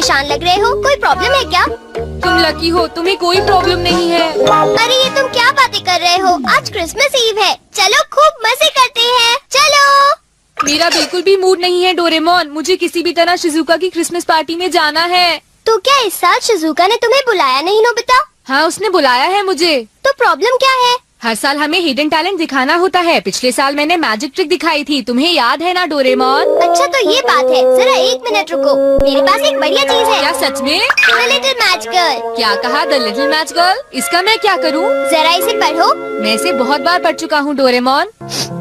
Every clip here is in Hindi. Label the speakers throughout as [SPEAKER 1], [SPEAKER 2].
[SPEAKER 1] परेशान लग रहे हो, कोई प्रॉब्लम है क्या?
[SPEAKER 2] तुम लकी हो, तुम्हें कोई प्रॉब्लम नहीं है।
[SPEAKER 1] अरे ये तुम क्या बातें कर रहे हो? आज क्रिसमस ईव है, चलो खूब मजे करते हैं, चलो।
[SPEAKER 2] मेरा बिल्कुल भी मूड नहीं है डोरेमोन, मुझे किसी भी तरह शिजुका की क्रिसमस पार्टी में जाना है।
[SPEAKER 1] तो क्या इस साल शिजुका ने तुम्हें बुलाया नहीं नोबिता?
[SPEAKER 2] हाँ, उसने बुलाया है मुझे।
[SPEAKER 1] तो प्रॉब्लम क्या है?
[SPEAKER 2] हर साल हमें हिडन टैलेंट दिखाना होता है। पिछले साल मैंने मैजिक ट्रिक दिखाई थी, तुम्हें याद है ना डोरेमोन?
[SPEAKER 1] अच्छा तो ये बात है, जरा 1 मिनट रुको, मेरे पास एक बढ़िया चीज है।
[SPEAKER 2] क्या सच में?
[SPEAKER 1] The little match girl.
[SPEAKER 2] क्या कहा? The little match girl? इसका मैं क्या करूँ?
[SPEAKER 1] जरा इसे पढ़ो।
[SPEAKER 2] मैं इसे बहुत बार पढ़ चुका हूँ डोरेमोन।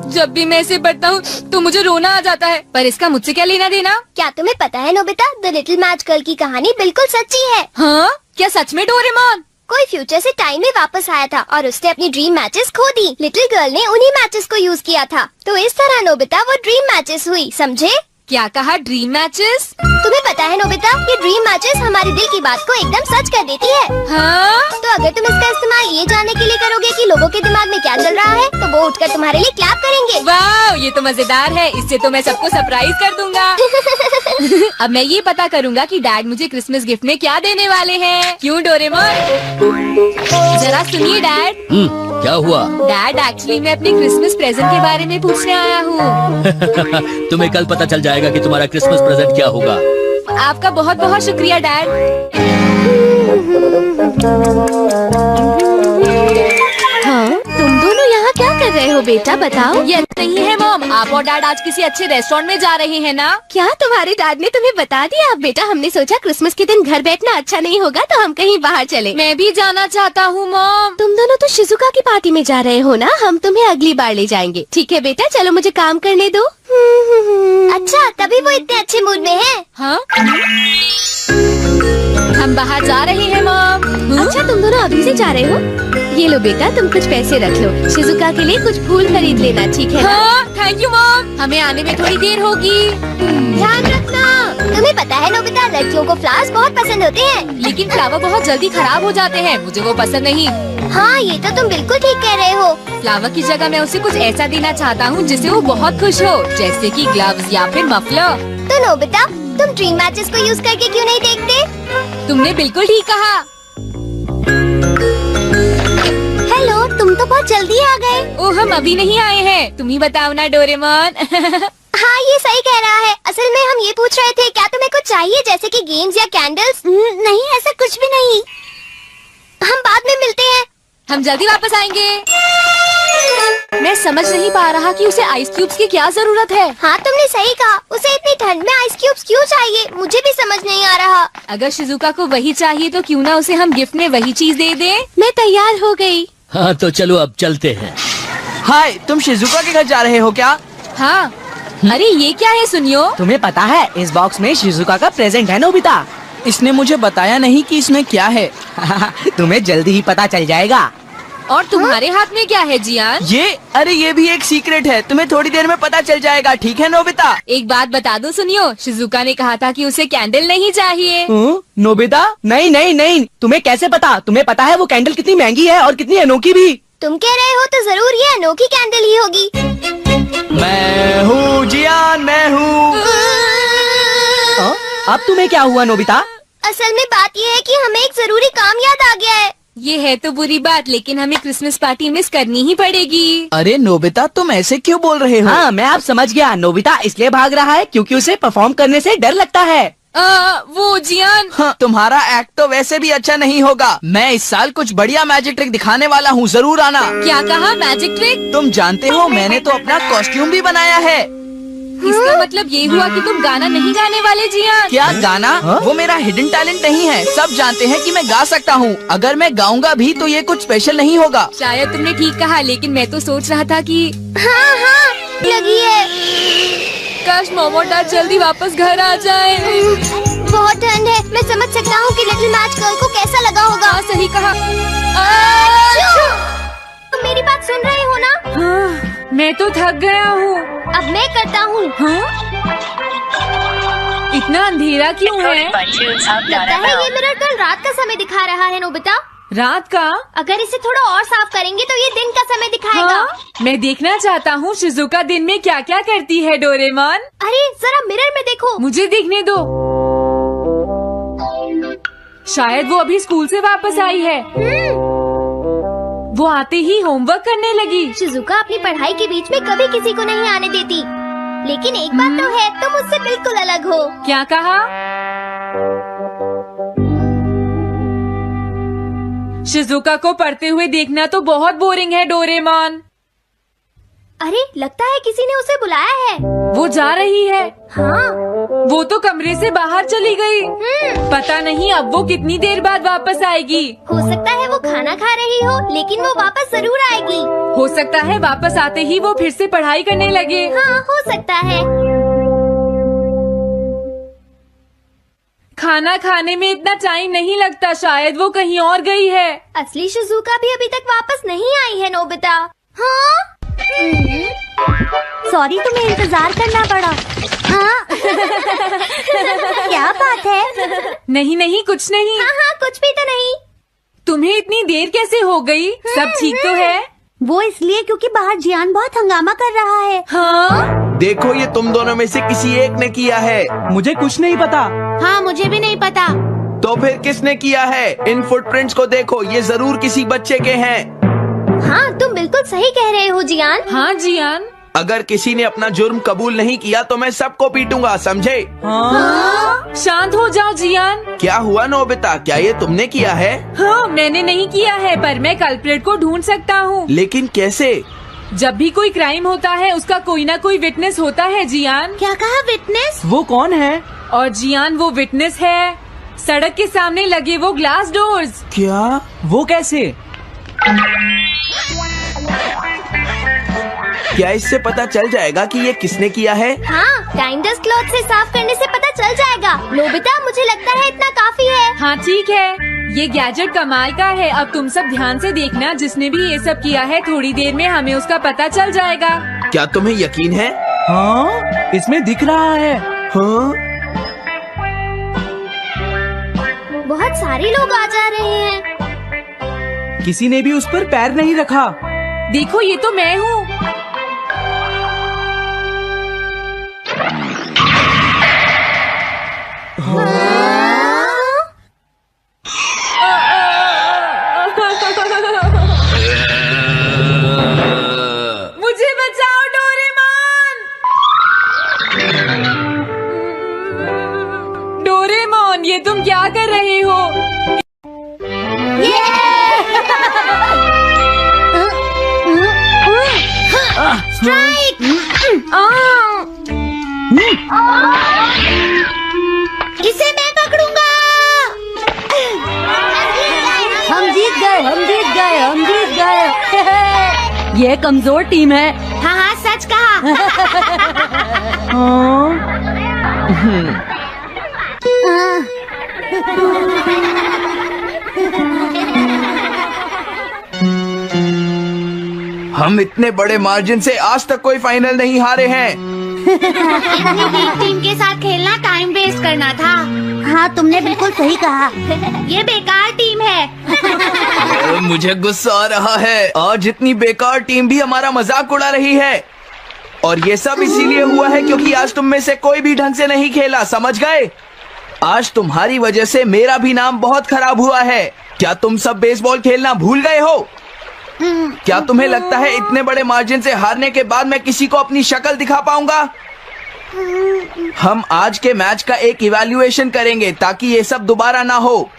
[SPEAKER 2] जब भी मैं इसे पढ़ता हूँ तो मुझे रोना आ जाता है, पर इसका मुझसे क्या लेना देना?
[SPEAKER 1] क्या तुम्हें पता है Nobita, the little match girl की कहानी बिल्कुल सच्ची है।
[SPEAKER 2] हाँ, क्या सच में डोरेमोन?
[SPEAKER 1] कोई फ्यूचर से टाइम में वापस आया था और उसने अपनी ड्रीम मैचेस खो दी। लिटिल गर्ल ने उन्हीं मैचेस को यूज किया था, तो इस तरह नोबिता वो ड्रीम मैचेस हुई, समझे?
[SPEAKER 2] क्या कहा? Dream matches?
[SPEAKER 1] तुम्हें पता है नोबिता, ये ड्रीम मैचेस हमारे दिल की बात को एकदम सच कर देती है।
[SPEAKER 2] हाँ?
[SPEAKER 1] तो अगर तुम इसका इस्तेमाल ये जानने के लिए करोगे कि लोगों के दिमाग में क्या चल रहा है, तो वो उठकर तुम्हारे लिए क्लैप करेंगे।
[SPEAKER 2] वाह, ये तो मजेदार है, इससे तो मैं सबको सरप्राइज कर दूंगा। अब मैं ये पता करूंगा कि डैड मुझे क्रिसमस गिफ्ट में क्या देने वाले हैं। क्यों डोरेमोन? जरा सुनिए डैड।
[SPEAKER 3] क्या हुआ?
[SPEAKER 2] डैड, एक्चुअली मैं अपनी क्रिसमस प्रेजेंट के बारे में पूछने आया हूँ।
[SPEAKER 3] तुम्हें कल पता चल जाएगा कि तुम्हारा क्रिसमस प्रेजेंट क्या होगा।
[SPEAKER 2] आपका बहुत बहुत शुक्रिया डैड।
[SPEAKER 4] हाँ, तुम दोनों यहाँ क्या कर रहे हो बेटा, बताओ।
[SPEAKER 2] ये नहीं है मॉम, आप और डैड आज किसी अच्छे रेस्टोरेंट में जा रहे हैं ना?
[SPEAKER 4] क्या तुम्हारे डैड ने तुम्हें बता दिया? बेटा, हमने सोचा क्रिसमस के दिन घर बैठना अच्छा नहीं होगा, तो हम कहीं बाहर चले।
[SPEAKER 2] मैं भी जाना चाहता हूँ मॉम।
[SPEAKER 4] तुम दोनों तो शिजुका की पार्टी में जा रहे हो ना, हम तुम्हें अगली बार ले जाएंगे। ठीक है बेटा, चलो मुझे काम करने दो।
[SPEAKER 1] अच्छा, तभी वो इतने अच्छे मूड में है।
[SPEAKER 2] हाँ? हम बाहर जा रहे हैं मॉम।
[SPEAKER 4] अच्छा, तुम दोनों अभी से जा रहे हो? ये लो बेटा, तुम कुछ पैसे रख लो, शिजुका के लिए कुछ फूल खरीद लेना, ठीक है ना?
[SPEAKER 2] हाँ, थैंक यू मॉम, हमें आने में थोड़ी देर होगी।
[SPEAKER 1] ध्यान रखना। तुम्हें पता है नोबिता, लड़कियों को फ्लावर्स बहुत पसंद होते हैं।
[SPEAKER 2] लेकिन फ्लावर बहुत जल्दी खराब हो जाते हैं, मुझे वो पसंद नहीं।
[SPEAKER 1] हाँ, ये तो तुम बिल्कुल ठीक कह रहे हो।
[SPEAKER 2] फ्लावर की जगह मैं उसे कुछ ऐसा देना चाहता हूँ जिससे वो बहुत खुश हो, जैसे कि ग्लव्स या फिर मफलर।
[SPEAKER 1] तो नोबिता, तुम ड्रीम मैचेस को यूज करके क्यों नहीं देखते?
[SPEAKER 2] तुमने बिल्कुल ठीक कहा।
[SPEAKER 1] हेलो, तुम तो बहुत जल्दी आ गए।
[SPEAKER 2] ओह, हम अभी नहीं आए हैं, तुम ही बताओ ना डोरेमोन।
[SPEAKER 1] हाँ, ये सही कह रहा है। असल में हम ये पूछ रहे थे, क्या तुम्हें कुछ चाहिए, जैसे कि गेम्स या कैंडल्स? नहीं, ऐसा कुछ भी नहीं। हम बाद में मिलते हैं।
[SPEAKER 2] हम जल्दी वापस आएंगे। मैं समझ नहीं पा रहा कि उसे आइस क्यूब्स की क्या जरूरत है।
[SPEAKER 1] हाँ, तुमने सही कहा, उसे इतनी ठंड में आइस क्यूब्स क्यों चाहिए, मुझे भी समझ नहीं आ रहा।
[SPEAKER 2] अगर शिजुका को वही चाहिए तो क्यों ना उसे हम गिफ्ट में वही चीज दे दें।
[SPEAKER 4] मैं तैयार हो गई।
[SPEAKER 3] हाँ, तो चलो अब चलते हैं।
[SPEAKER 5] हाय, तुम शिजुका के घर जा रहे हो क्या?
[SPEAKER 2] हाँ। अरे ये क्या है सुनियो?
[SPEAKER 5] तुम्हें पता है, इस बॉक्स में शिजुका का प्रेजेंट है नोबिता। इसने मुझे बताया नहीं कि इसमें क्या है। तुम्हें जल्दी ही पता चल जाएगा।
[SPEAKER 2] और तुम्हारे हाथ में क्या है जियान?
[SPEAKER 5] ये भी एक सीक्रेट है, तुम्हें थोड़ी देर में पता चल जाएगा, ठीक है नोबिता?
[SPEAKER 2] एक बात बता दो सुनियो, शिजुका ने कहा था कि उसे कैंडल नहीं चाहिए।
[SPEAKER 5] नोबिता, नहीं नहीं नहीं, तुम्हें कैसे पता? तुम्हें पता है वो कैंडल कितनी महंगी है और कितनी अनोखी भी।
[SPEAKER 1] तुम कह रहे हो तो जरूर ये अनोखी कैंडल ही होगी।
[SPEAKER 5] मैं हूँ जियान, मैं हूँ। अब तुम्हें क्या हुआ नोबिता?
[SPEAKER 1] असल में बात ये है कि हमें एक जरूरी काम याद आ गया है।
[SPEAKER 2] ये है तो बुरी बात, लेकिन हमें क्रिसमस पार्टी मिस करनी ही पड़ेगी।
[SPEAKER 5] अरे नोबिता, तुम ऐसे क्यों बोल रहे हो? हाँ, मैं अब समझ गया। नोबिता इसलिए भाग रहा है क्योंकि उसे परफॉर्म करने से डर लगता है।
[SPEAKER 2] वो जियान।
[SPEAKER 5] हाँ, तुम्हारा एक्ट तो वैसे भी अच्छा नहीं होगा। मैं इस साल कुछ बढ़िया मैजिक ट्रिक दिखाने वाला हूँ, जरूर आना।
[SPEAKER 2] क्या कहा? Magic trick?
[SPEAKER 5] तुम जानते हो, मैंने तो अपना कॉस्ट्यूम भी बनाया है।
[SPEAKER 2] इसका मतलब ये हुआ कि तुम गाना नहीं गाने वाले जियान?
[SPEAKER 5] क्या गाना? वो मेरा हिडन टैलेंट नहीं है, सब जानते हैं कि मैं गा सकता हूँ। अगर मैं गाऊंगा भी तो ये कुछ स्पेशल नहीं होगा।
[SPEAKER 2] शायद तुमने ठीक कहा, लेकिन मैं तो सोच रहा था कि
[SPEAKER 1] हाँ हाँ, लगी है।
[SPEAKER 2] काश मोमो डैड जल्दी वापस घर आ जाए।
[SPEAKER 1] बहुत ठंड है, मैं समझ सकता हूँ कि लिटिल मैच गर्ल को कैसा लगा होगा।
[SPEAKER 2] हाँ, सही कहा।
[SPEAKER 1] तुम मेरी बात सुन रहे हो ना?
[SPEAKER 2] हाँ, मैं तो थक गया हूँ।
[SPEAKER 1] अब मैं करता हूँ।
[SPEAKER 2] हाँ? इतना अंधेरा क्यों है?
[SPEAKER 1] लगता है ये मिरर कल रात का समय दिखा रहा है नोबिता।
[SPEAKER 2] रात का?
[SPEAKER 1] अगर इसे थोड़ा और साफ करेंगे तो ये दिन का समय दिखाएगा।
[SPEAKER 2] हाँ? मैं देखना चाहता हूँ शिजुका दिन में क्या क्या करती है डोरेमोन।
[SPEAKER 1] अरे जरा मिरर में देखो।
[SPEAKER 2] मुझे देखने दो। शायद वो अभी स्कूल से वापस आई है। वो आते ही होमवर्क करने लगी।
[SPEAKER 1] शिजुका अपनी पढ़ाई के बीच में कभी किसी को नहीं आने देती, लेकिन एक बात तो है, तुम उससे बिल्कुल अलग हो।
[SPEAKER 2] क्या कहा? शिजुका को पढ़ते हुए देखना तो बहुत बोरिंग है डोरेमोन।
[SPEAKER 1] अरे लगता है किसी ने उसे बुलाया है।
[SPEAKER 2] वो जा रही है।
[SPEAKER 1] हाँ।
[SPEAKER 2] वो तो कमरे से बाहर चली गई। पता नहीं अब वो कितनी देर बाद वापस आएगी।
[SPEAKER 1] हो सकता है वो खाना खा रही हो, लेकिन वो वापस जरूर आएगी।
[SPEAKER 2] हो सकता है वापस आते ही वो फिर से पढ़ाई करने लगे।
[SPEAKER 1] हाँ, हो सकता है।
[SPEAKER 2] खाना खाने में इतना टाइम नहीं लगता, शायद वो कहीं और गई है।
[SPEAKER 1] असली शिजुका भी अभी तक वापस नहीं आई है नोबिता। हाँ? सॉरी, तुम्हें इंतजार करना पड़ा। हाँ? क्या बात है?
[SPEAKER 2] नहीं नहीं, कुछ नहीं।
[SPEAKER 1] हाँ हाँ, कुछ भी तो नहीं।
[SPEAKER 2] तुम्हें इतनी देर कैसे हो गई? सब ठीक तो है?
[SPEAKER 1] वो इसलिए क्योंकि बाहर जियान बहुत हंगामा कर रहा है।
[SPEAKER 2] हाँ?
[SPEAKER 6] देखो, ये तुम दोनों में से किसी एक ने किया है।
[SPEAKER 5] मुझे कुछ नहीं पता।
[SPEAKER 1] हाँ, मुझे भी नहीं पता।
[SPEAKER 6] तो फिर किसने किया है? इन फुटप्रिंट्स को देखो, ये जरूर किसी बच्चे के हैं।
[SPEAKER 1] हाँ, तुम बिल्कुल सही कह रहे हो जियान।
[SPEAKER 2] हाँ जियान।
[SPEAKER 6] अगर किसी ने अपना जुर्म कबूल नहीं किया तो मैं सबको पीटूंगा, समझे?
[SPEAKER 2] हाँ? शांत हो जाओ जियान।
[SPEAKER 6] क्या हुआ नोबिता, क्या ये तुमने किया है?
[SPEAKER 2] हाँ, मैंने नहीं किया है, पर मैं कल्प्रेट को ढूंढ सकता हूँ।
[SPEAKER 6] लेकिन कैसे?
[SPEAKER 2] जब भी कोई क्राइम होता है उसका कोई ना कोई विटनेस होता है जियान।
[SPEAKER 1] क्या कहा, विटनेस?
[SPEAKER 5] वो कौन है?
[SPEAKER 2] और जियान वो विटनेस है। सड़क के सामने लगे वो ग्लास डोर्स।
[SPEAKER 5] क्या? वो कैसे?
[SPEAKER 6] क्या इससे पता चल जाएगा कि ये किसने किया है?
[SPEAKER 1] हाँ, टाइम डस्ट क्लॉथ से साफ करने से पता चल जाएगा। नोबिता, मुझे लगता है इतना काफी है।
[SPEAKER 2] हाँ ठीक है, ये गैजेट कमाल का है। अब तुम सब ध्यान से देखना, जिसने भी ये सब किया है थोड़ी देर में हमें उसका पता चल जाएगा।
[SPEAKER 6] क्या तुम्हें यकीन है?
[SPEAKER 5] हाँ, इसमें दिख रहा है।
[SPEAKER 6] हाँ?
[SPEAKER 1] बहुत सारे लोग आ जा रहे हैं।
[SPEAKER 5] किसी ने भी उस पर पैर नहीं रखा।
[SPEAKER 2] देखो, ये तो मैं हूँ। मुझे बचाओ डोरेमोन। डोरेमोन, ये तुम क्या कर रहे हो?
[SPEAKER 1] स्ट्राइक! इसे मैं पकड़ूंगा।
[SPEAKER 4] हम जीत गए, हम जीत गए, हम जीत गए। ये कमजोर टीम है।
[SPEAKER 1] हाँ हाँ, सच कहा।
[SPEAKER 6] हम इतने बड़े मार्जिन से आज तक कोई फाइनल नहीं हारे हैं।
[SPEAKER 1] टीम के साथ खेलना टाइम वेस्ट करना था। हाँ, तुमने बिल्कुल सही कहा। ये बेकार टीम है।
[SPEAKER 6] मुझे गुस्सा आ रहा है। आज इतनी बेकार टीम भी हमारा मजाक उड़ा रही है, और ये सब इसीलिए हुआ है क्योंकि आज तुम में से कोई भी ढंग से नहीं खेला, समझ गए? आज तुम्हारी वजह से मेरा भी नाम बहुत खराब हुआ है। क्या तुम सब बेसबॉल खेलना भूल गए हो? क्या तुम्हें लगता है इतने बड़े मार्जिन से हारने के बाद मैं किसी को अपनी शक्ल दिखा पाऊंगा? हम आज के मैच का एक इवैल्यूएशन करेंगे ताकि ये सब दोबारा ना हो।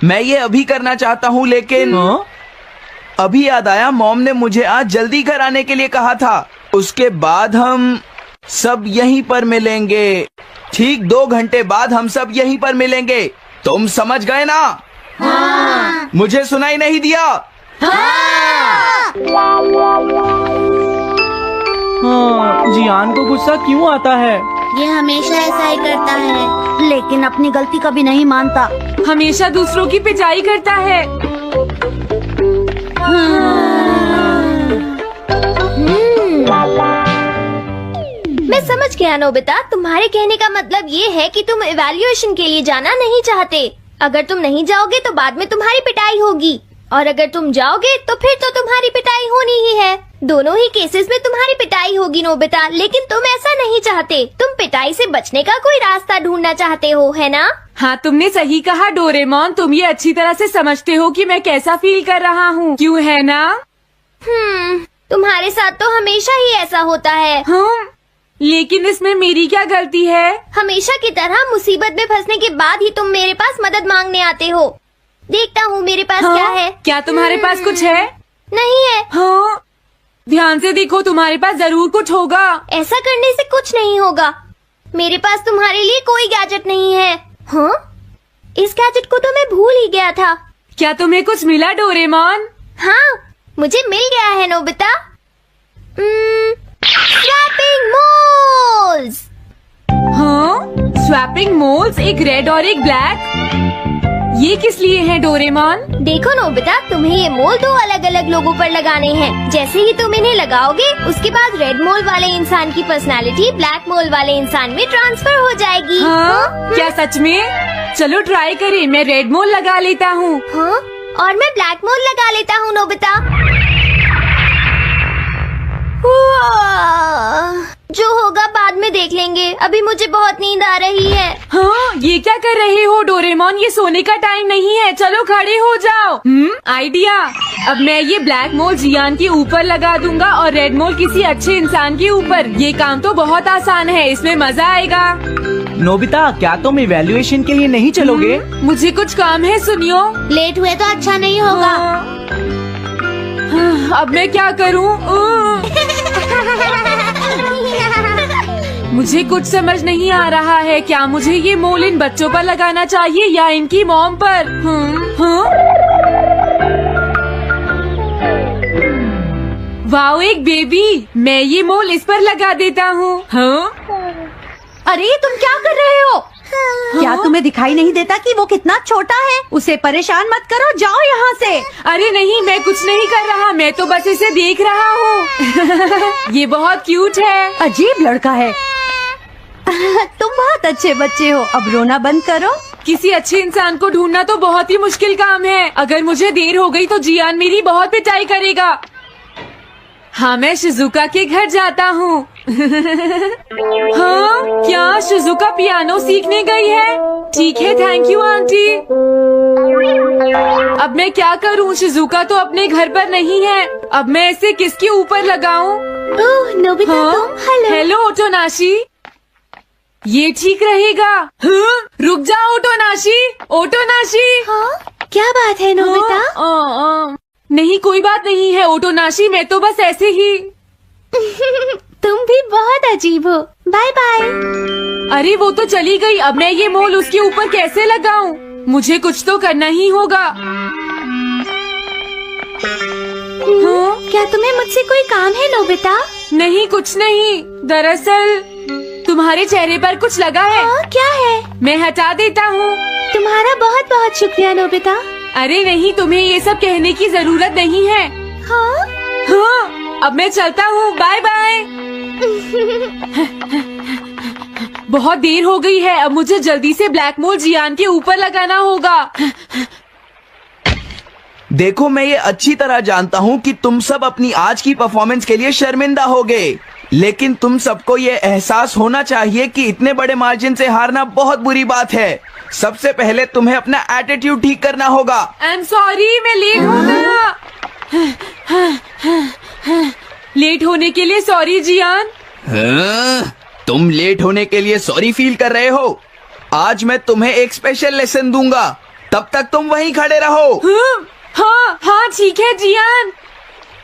[SPEAKER 6] मैं ये अभी करना चाहता हूँ, लेकिन अभी याद आया मॉम ने मुझे आज जल्दी घर आने के लिए कहा था। उसके बाद हम सब यहीं पर मिलेंगे। ठीक 2 घंटे बाद हम सब यहीं पर मिलेंगे। तुम समझ गए ना? हाँ। मुझे सुनाई नहीं दिया?
[SPEAKER 5] हाँ, जियान को गुस्सा क्यों आता है?
[SPEAKER 1] ये हमेशा ऐसा ही करता है, लेकिन अपनी गलती कभी नहीं मानता।
[SPEAKER 2] हमेशा दूसरों की पिटाई करता है।
[SPEAKER 1] मैं समझ गया नोबिता, तुम्हारे कहने का मतलब ये है कि तुम इवैल्यूएशन के लिए जाना नहीं चाहते। अगर तुम नहीं जाओगे तो बाद में तुम्हारी पिटाई होगी। और अगर तुम जाओगे तो फिर तो तुम्हारी पिटाई होनी ही है। दोनों ही केसेस में तुम्हारी पिटाई होगी नोबिता, लेकिन तुम ऐसा नहीं चाहते। तुम पिटाई से बचने का कोई रास्ता ढूंढना चाहते हो, है ना?
[SPEAKER 2] हाँ, तुमने सही कहा डोरेमोन। तुम ये अच्छी तरह से समझते हो कि मैं कैसा फील कर रहा हूँ, क्यों है ना?
[SPEAKER 1] तुम्हारे साथ तो हमेशा ही ऐसा होता है।
[SPEAKER 2] हाँ, लेकिन इसमें मेरी क्या गलती है?
[SPEAKER 1] हमेशा की तरह मुसीबत में फंसने के बाद ही तुम मेरे पास मदद मांगने आते हो। देखता हूँ मेरे पास
[SPEAKER 2] हाँ?
[SPEAKER 1] क्या है।
[SPEAKER 2] क्या तुम्हारे पास कुछ है?
[SPEAKER 1] नहीं है।
[SPEAKER 2] हाँ, ध्यान से देखो, तुम्हारे पास जरूर कुछ होगा।
[SPEAKER 1] ऐसा करने से कुछ नहीं होगा। मेरे पास तुम्हारे लिए कोई गैजेट नहीं है। हाँ? इस गैजेट को तो मैं भूल ही गया था।
[SPEAKER 2] क्या तुम्हें कुछ मिला डोरेमोन?
[SPEAKER 1] हाँ, मुझे मिल गया है नोबिता। Swapping moles.
[SPEAKER 2] हाँ, स्वैपिंग मोल्स, एक रेड और एक ब्लैक। ये किस लिए है डोरेमोन?
[SPEAKER 1] देखो नोबिता, तुम्हें ये मोल दो अलग अलग लोगों पर लगाने हैं। जैसे ही तुम इन्हें लगाओगे, उसके बाद रेड मोल वाले इंसान की पर्सनालिटी ब्लैक मोल वाले इंसान में ट्रांसफर हो जाएगी।
[SPEAKER 2] हाँ? क्या सच में? चलो ट्राई करें। मैं रेड मोल लगा लेता हूँ।
[SPEAKER 1] हाँ? और मैं ब्लैक मोल लगा लेता हूँ नोबिता। जो होगा बाद में देख लेंगे। अभी मुझे बहुत नींद आ रही है।
[SPEAKER 2] हाँ, ये क्या कर रहे हो डोरेमोन? ये सोने का टाइम नहीं है। चलो खड़े हो जाओ। आइडिया। अब मैं ये ब्लैक मोल जियान के ऊपर लगा दूंगा और रेड मोल किसी अच्छे इंसान के ऊपर। ये काम तो बहुत आसान है, इसमें मजा आएगा।
[SPEAKER 5] नोबिता, क्या तुम इवैल्यूएशन के लिए नहीं चलोगे?
[SPEAKER 2] मुझे कुछ काम है, सुनियो।
[SPEAKER 1] लेट हुए तो अच्छा नहीं होगा।
[SPEAKER 2] अब मैं क्या करूँ? मुझे कुछ समझ नहीं आ रहा है। क्या मुझे ये मोल इन बच्चों पर लगाना चाहिए या इनकी मॉम पर? वाओ, एक बेबी। मैं ये मोल इस पर लगा देता हूँ।
[SPEAKER 7] अरे तुम क्या कर रहे हो? क्या तुम्हें दिखाई नहीं देता कि वो कितना छोटा है? उसे परेशान मत करो, जाओ यहाँ से।
[SPEAKER 2] अरे नहीं, मैं कुछ नहीं कर रहा। मैं तो बस इसे देख रहा हूँ। ये बहुत क्यूट है।
[SPEAKER 7] अजीब लड़का है। तुम बहुत अच्छे बच्चे हो। अब रोना बंद करो।
[SPEAKER 2] किसी अच्छे इंसान को ढूंढना तो बहुत ही मुश्किल काम है। अगर मुझे देर हो गई तो जियान मेरी बहुत पिटाई करेगा। हाँ, मैं शिजुका के घर जाता हूँ। हाँ, क्या शिजुका पियानो सीखने गई है? ठीक है, थैंक यू आंटी। अब मैं क्या करूँ? शिजुका तो अपने घर पर नहीं है। अब मैं इसे किसके ऊपर लगाऊं?
[SPEAKER 1] ओह नोबिता, तुम?
[SPEAKER 2] हेलो ओटोनाशी। ये ठीक रहेगा। हाँ? रुक जाओ ओटोनाशी। ओटोनाशी।
[SPEAKER 1] हाँ? क्या बात है नोबिता?
[SPEAKER 2] नहीं, कोई बात नहीं है ओटोनाशी। मैं तो बस ऐसे ही।
[SPEAKER 1] तुम भी बहुत अजीब हो। Bye bye.
[SPEAKER 2] अरे वो तो चली गई। अब मैं ये मोल उसके ऊपर कैसे लगाऊं? मुझे कुछ तो करना ही होगा। हाँ?
[SPEAKER 1] क्या तुम्हें मुझसे कोई काम है नोबिता?
[SPEAKER 2] नहीं, कुछ नहीं। दरअसल तुम्हारे चेहरे पर कुछ लगा है।
[SPEAKER 1] क्या है?
[SPEAKER 2] मैं हटा देता हूँ।
[SPEAKER 1] तुम्हारा बहुत बहुत शुक्रिया नोबिता।
[SPEAKER 2] अरे नहीं, तुम्हें ये सब कहने की जरूरत नहीं है।
[SPEAKER 1] हाँ?
[SPEAKER 2] हाँ, अब मैं चलता हूँ। Bye bye. बहुत देर हो गई है। अब मुझे जल्दी से ब्लैक मोल जियान के ऊपर लगाना होगा।
[SPEAKER 6] देखो, मैं ये अच्छी तरह जानता हूँ कि तुम सब अपनी आज की परफॉर्मेंस के लिए शर्मिंदा होगे, लेकिन तुम सबको ये एहसास होना चाहिए कि इतने बड़े मार्जिन से हारना बहुत बुरी बात है। सबसे पहले तुम्हें अपना एटीट्यूड ठीक करना होगा।
[SPEAKER 2] आई एम सॉरी, मैं लेट हो गया। लेट होने के लिए सॉरी जियान।
[SPEAKER 6] हाँ? तुम लेट होने के लिए सॉरी फील कर रहे हो? आज मैं तुम्हें एक स्पेशल लेसन दूंगा, तब तक तुम वहीं खड़े रहो।
[SPEAKER 2] हाँ हाँ, ठीक है जियान।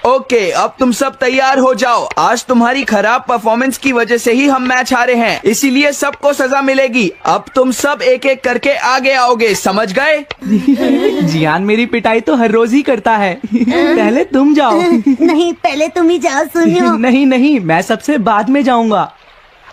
[SPEAKER 6] ओके, अब तुम सब तैयार हो जाओ। आज तुम्हारी खराब परफॉर्मेंस की वजह से ही हम मैच हारे हैं, इसीलिए सबको सजा मिलेगी। अब तुम सब एक एक करके आगे आओगे, समझ गए?
[SPEAKER 5] जियान मेरी पिटाई तो हर रोज ही करता है। पहले तुम जाओ।
[SPEAKER 7] नहीं, पहले तुम ही जाओ सुनियो।
[SPEAKER 5] नहीं नहीं, मैं सबसे बाद में जाऊंगा।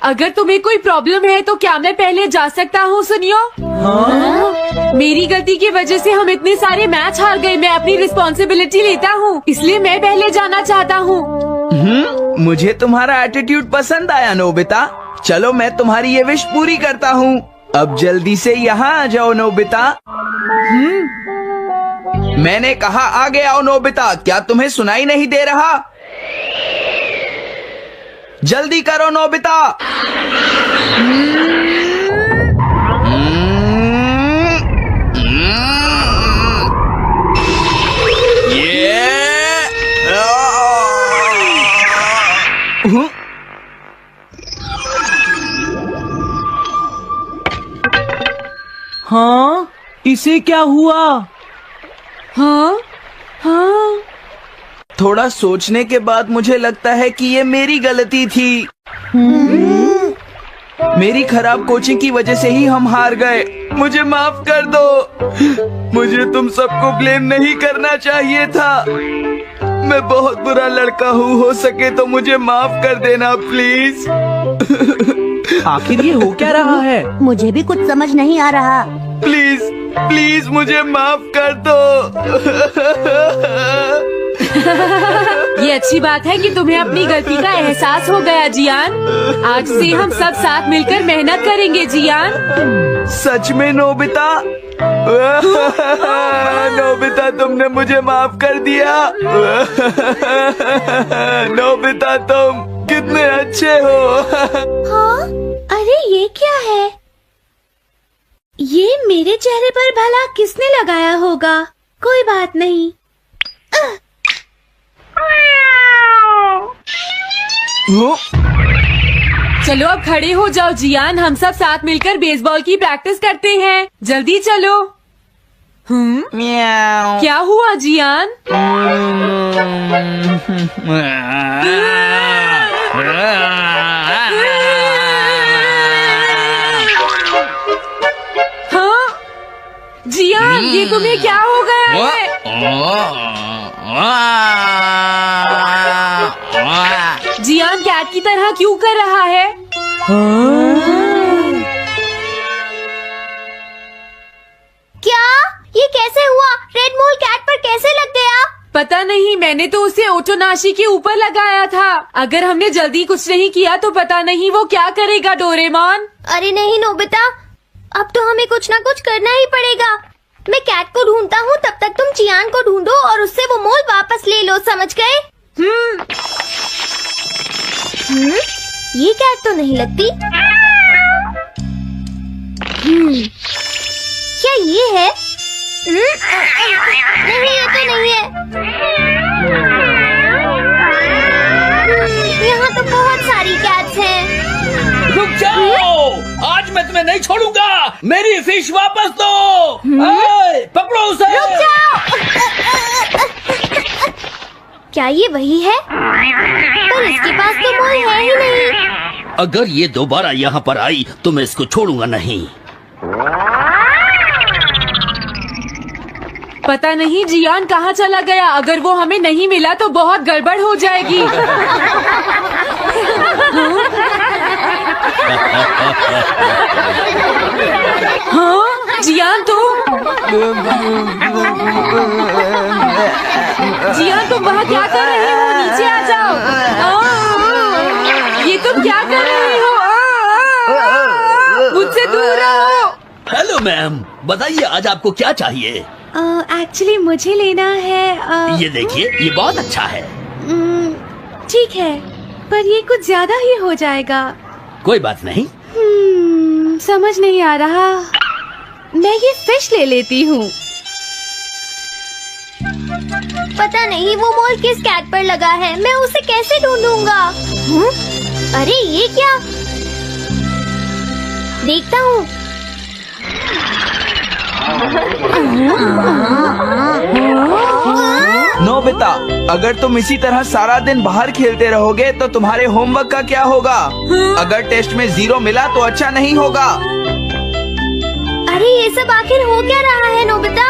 [SPEAKER 2] अगर तुम्हें कोई प्रॉब्लम है तो क्या मैं पहले जा सकता हूँ? सुनियो।
[SPEAKER 5] हाँ?
[SPEAKER 2] मेरी गलती की वजह से हम इतने सारे मैच हार गए। मैं अपनी रिस्पॉन्सिबिलिटी लेता हूँ, इसलिए मैं पहले जाना चाहता हूँ।
[SPEAKER 6] मुझे तुम्हारा एटीट्यूड पसंद आया नोबिता। चलो, मैं तुम्हारी ये विश पूरी करता हूँ। अब जल्दी से यहाँ आ जाओ नोबिता। मैंने कहा आगे आओ नोबिता, क्या तुम्हें सुनाई नहीं दे रहा? जल्दी करो नोबिता।
[SPEAKER 5] हाँ, इसे क्या हुआ? हाँ हाँ।
[SPEAKER 6] थोड़ा सोचने के बाद मुझे लगता है कि ये मेरी गलती थी। मेरी खराब कोचिंग की वजह से ही हम हार गए। मुझे माफ कर दो। मुझे तुम सबको ब्लेम नहीं करना चाहिए था। मैं बहुत बुरा लड़का हूँ, हो सके तो मुझे माफ कर देना प्लीज।
[SPEAKER 5] आखिर ये हो क्या रहा है?
[SPEAKER 7] मुझे भी कुछ समझ नहीं आ रहा।
[SPEAKER 6] प्लीज प्लीज मुझे माफ कर दो।
[SPEAKER 2] ये अच्छी बात है कि तुम्हें अपनी गलती का एहसास हो गया जियान। आज से हम सब साथ मिलकर मेहनत करेंगे जियान।
[SPEAKER 6] सच में नोबिता? नोबिता तुमने मुझे माफ कर दिया। नोबिता तुम कितने अच्छे हो।
[SPEAKER 1] हाँ? अरे ये क्या है? ये मेरे चेहरे पर भला किसने लगाया होगा? कोई बात नहीं।
[SPEAKER 2] चलो अब खड़े हो जाओ जियान, हम सब साथ मिलकर बेसबॉल की प्रैक्टिस करते हैं। जल्दी चलो।
[SPEAKER 6] म्याऊ।
[SPEAKER 2] क्या हुआ जियान? हाँ जियान, ये तुम्हें क्या हो गया है? जियान कैट की तरह क्यों कर रहा है?
[SPEAKER 1] क्या? ये कैसे हुआ? रेड मोल कैट पर कैसे लग गया?
[SPEAKER 2] पता नहीं, मैंने तो उसे ओटोनाशी के ऊपर लगाया था। अगर हमने जल्दी कुछ नहीं किया तो पता नहीं वो क्या करेगा डोरेमोन।
[SPEAKER 1] अरे नहीं नोबिता, अब तो हमें कुछ ना कुछ करना ही पड़ेगा। मैं कैट को ढूंढता हूँ, तब तक तुम चियान को ढूंढो और उससे वो मोल वापस ले लो, समझ गए? ये कैट तो नहीं लगती। क्या ये है? नहीं, ये तो नहीं है। यहाँ तो बहुत सारी कैट्स हैं।
[SPEAKER 3] रुक जाओ, आज मैं तुम्हें नहीं छोड़ूंगा। मेरी फिश वापस दो। पकड़ो उसे।
[SPEAKER 1] रुक जाओ। क्या ये वही है? पर इसके पास तो मोल है ही नहीं।
[SPEAKER 3] अगर ये दोबारा यहाँ पर आई तो मैं इसको छोड़ूंगा नहीं।
[SPEAKER 2] पता नहीं जियान कहाँ चला गया। अगर वो हमें नहीं मिला तो बहुत गड़बड़ हो जाएगी। हाँ जियान तुम वहाँ क्या कर रहे हो? नीचे आ जाओ। ये तुम क्या कर रहे हो? मुझसे दूर रहो।
[SPEAKER 3] हेलो मैम, बताइए आज आपको क्या चाहिए?
[SPEAKER 4] एक्चुअली मुझे लेना है।
[SPEAKER 3] ये देखिए, ये बहुत अच्छा है।
[SPEAKER 4] ठीक है, पर ये कुछ ज्यादा ही हो जाएगा।
[SPEAKER 3] कोई बात नहीं।
[SPEAKER 4] समझ नहीं आ रहा। मैं ये फिश ले लेती हूँ।
[SPEAKER 1] पता नहीं वो मोल किस कैट पर लगा है। मैं उसे कैसे ढूंढूंगा? अरे ये क्या? देखता हूँ।
[SPEAKER 6] नोबिता, अगर तुम इसी तरह सारा दिन बाहर खेलते रहोगे तो तुम्हारे होमवर्क का क्या होगा? अगर टेस्ट में 0 मिला तो अच्छा नहीं होगा।
[SPEAKER 1] अरे ये सब आखिर हो क्या रहा है नोबिता?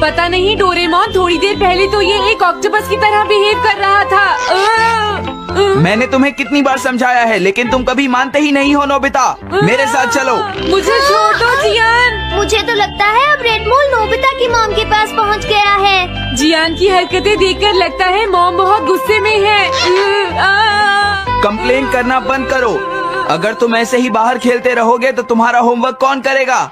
[SPEAKER 2] पता नहीं डोरेमोन, थोड़ी देर पहले तो ये एक ऑक्टोपस की तरह बिहेव कर रहा था।
[SPEAKER 6] मैंने तुम्हें कितनी बार समझाया है, लेकिन तुम कभी मानते ही नहीं हो नोबिता। मेरे साथ चलो।
[SPEAKER 2] मुझे छोड़ दो जियान।
[SPEAKER 1] मुझे तो लगता है अब रेड मोल नोबिता की मॉम के पास पहुंच गया है।
[SPEAKER 2] जियान की हरकतें देखकर लगता है मॉम बहुत गुस्से में है।
[SPEAKER 6] कंप्लेन करना बंद करो। अगर तुम ऐसे ही बाहर खेलते रहोगे तो तुम्हारा होमवर्क कौन करेगा?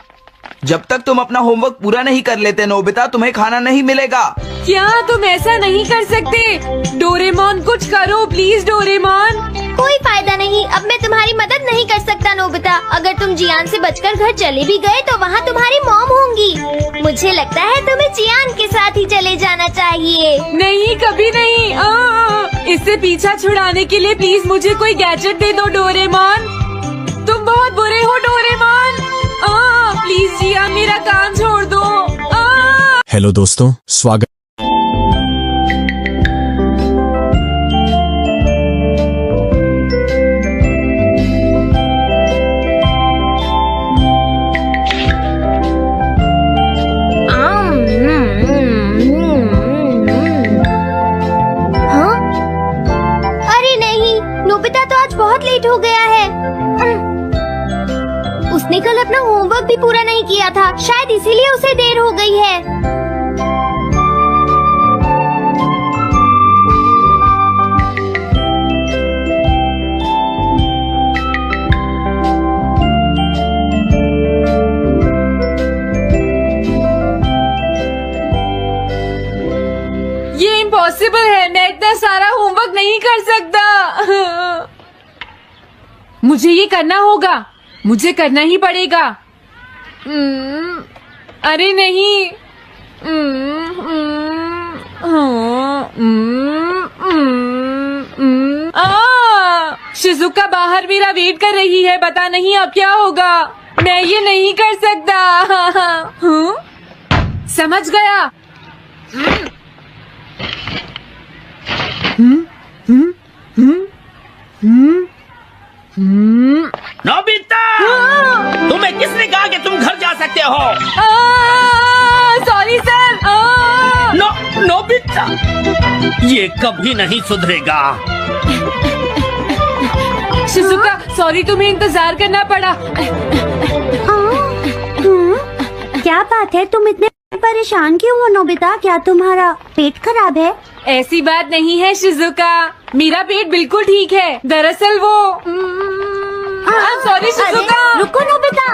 [SPEAKER 6] जब तक तुम अपना होमवर्क पूरा नहीं कर लेते नोबिता, तुम्हें खाना नहीं मिलेगा।
[SPEAKER 2] क्या तुम ऐसा नहीं कर सकते? डोरेमोन कुछ करो प्लीज डोरेमोन।
[SPEAKER 1] कोई फायदा नहीं, अब मैं तुम्हारी मदद नहीं कर सकता नोबिता। अगर तुम जियान से बचकर घर चले भी गए तो वहाँ तुम्हारी मॉम होंगी। मुझे लगता है तुम्हें जियान के साथ ही चले जाना चाहिए।
[SPEAKER 2] नहीं, कभी नहीं। इससे पीछा छुड़ाने के लिए प्लीज मुझे कोई गैजेट दे दो डोरेमोन। तुम बहुत बुरे हो डोरेमोन। प्लीज जियान मेरा काम छोड़ दो।
[SPEAKER 8] हेलो दोस्तों, स्वागत।
[SPEAKER 1] हाँ? अरे नहीं, नोबिता तो आज बहुत लेट हो गया है। उसने कल अपना होमवर्क भी पूरा नहीं किया था, शायद इसीलिए उसे देर हो गई है।
[SPEAKER 2] ये इम्पॉसिबल है, मैं इतना सारा होमवर्क नहीं कर सकता। मुझे ये करना होगा, मुझे करना ही पड़ेगा। अरे नहीं। शिजुका बाहर मेरा वेट कर रही है, पता नहीं अब क्या होगा। मैं ये नहीं कर सकता। समझ गया।
[SPEAKER 3] नोबिता, तुम्हें किसने कहा कि तुम घर जा सकते हो?
[SPEAKER 2] Sorry sir.
[SPEAKER 3] नोबिता, ये कभी नहीं सुधरेगा।
[SPEAKER 2] शिजुका सॉरी, तुम्हें इंतजार करना पड़ा।
[SPEAKER 7] क्या बात है, तुम इतने परेशान क्यों हो नोबिता? क्या तुम्हारा पेट खराब है?
[SPEAKER 2] ऐसी बात नहीं है शिजुका, मेरा पेट बिल्कुल ठीक है। दरअसल वो सॉरी शिजुका।
[SPEAKER 7] रुको नोबिता,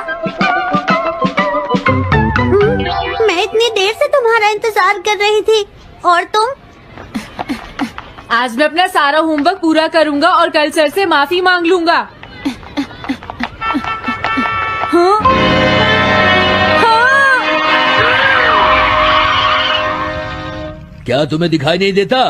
[SPEAKER 7] मैं इतनी देर से तुम्हारा इंतजार कर रही थी और तुम?
[SPEAKER 2] आज मैं अपना सारा होमवर्क पूरा करूंगा और कल सर से माफी मांग लूंगा। हाँ?
[SPEAKER 3] क्या तुम्हें दिखाई नहीं देता?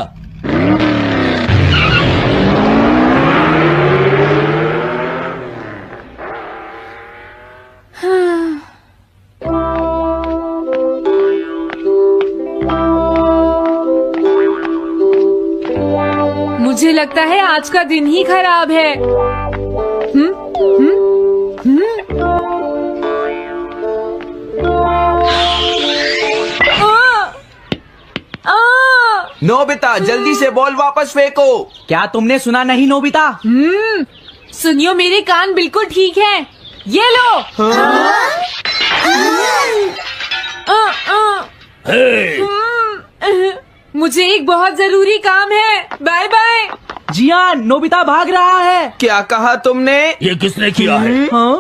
[SPEAKER 2] मुझे लगता है आज का दिन ही खराब है।
[SPEAKER 6] नोबिता, जल्दी से बॉल वापस फेंको।
[SPEAKER 5] क्या तुमने सुना नहीं नोबिता?
[SPEAKER 2] सुनियो, मेरे कान बिल्कुल ठीक हैं। ये लो। मुझे एक बहुत जरूरी काम है। Bye bye.
[SPEAKER 5] जियान, नोबिता भाग रहा है।
[SPEAKER 6] क्या कहा तुमने?
[SPEAKER 3] ये किसने किया है?
[SPEAKER 5] हाँ?